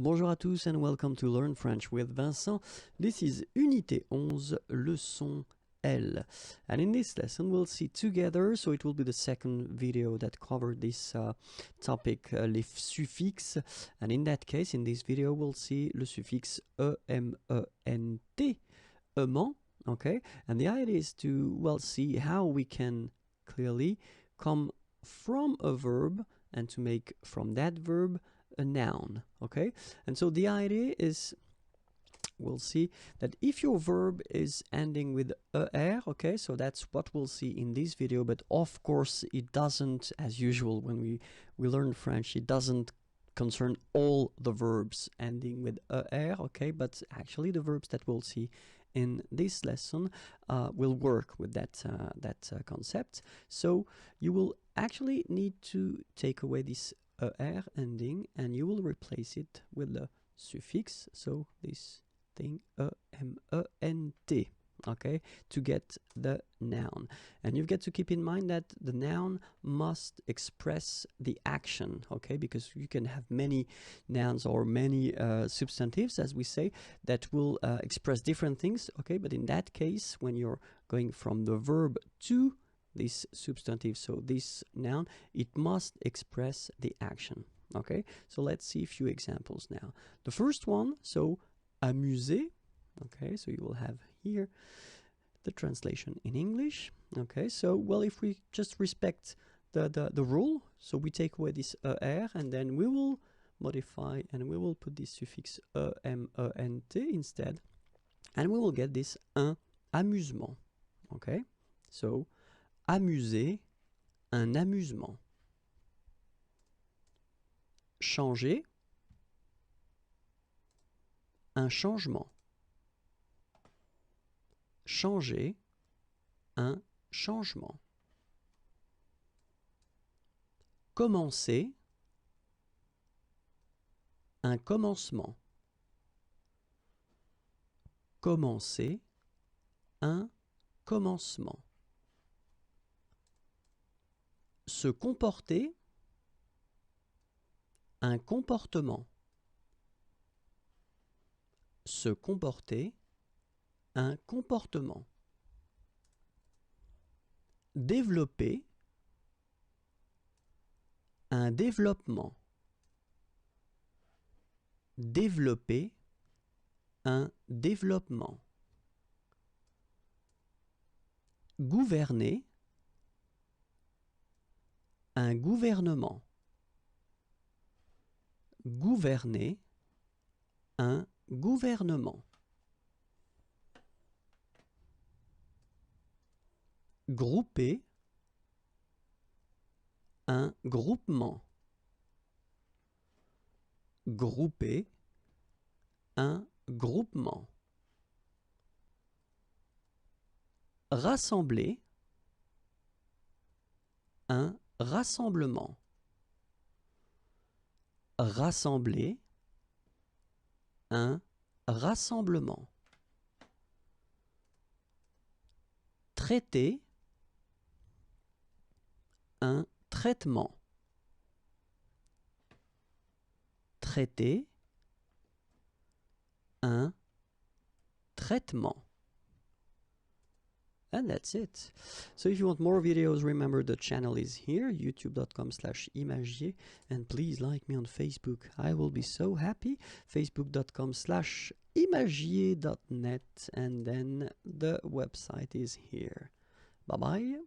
Bonjour à tous and welcome to Learn French with Vincent. This is Unité 11, leçon L. And in this lesson we'll see together, so it will be the second video that covered this topic, les suffixes. And in that case, in this video, we'll see le suffix EMENT, EMENT, okay? And the idea is to, well, see how we can clearly come from a verb and to make from that verb a noun, okay? And so the idea is, we'll see that if your verb is ending with er, okay, so that's what we'll see in this video, but of course it doesn't, as usual when we learn French, it doesn't concern all the verbs ending with er, okay, but actually the verbs that we'll see in this lesson will work with that concept. So you will actually need to take away this er ending and you will replace it with the suffix, so this thing EMENT, okay, to get the noun. And you've got to keep in mind that the noun must express the action, okay, because you can have many nouns or many substantives, as we say, that will express different things, okay, but in that case, when you're going from the verb to this substantive, so this noun, it must express the action, okay? So let's see a few examples now. The first one, so amuser, okay, so you will have here the translation in English, okay? So, well, if we just respect the rule, so we take away this er and then we will modify and we will put this suffix EMENT instead, and we will get this un amusement, okay? So amuser, un amusement. Changer, un changement. Changer, un changement. Commencer, un commencement. Commencer, un commencement. Se comporter, un comportement. Se comporter, un comportement. Développer, un développement. Développer, un développement. Gouverner, un gouvernement. Gouverner, un gouvernement. Grouper, un groupement. Grouper, un groupement. Rassembler, un rassemblement. Rassembler, un rassemblement. Traiter, un traitement. Traiter, un traitement. And that's it. So if you want more videos, remember the channel is here, youtube.com/imagier, and please like me on Facebook. I will be so happy. facebook.com/imagier.net, and then the website is here. Bye bye.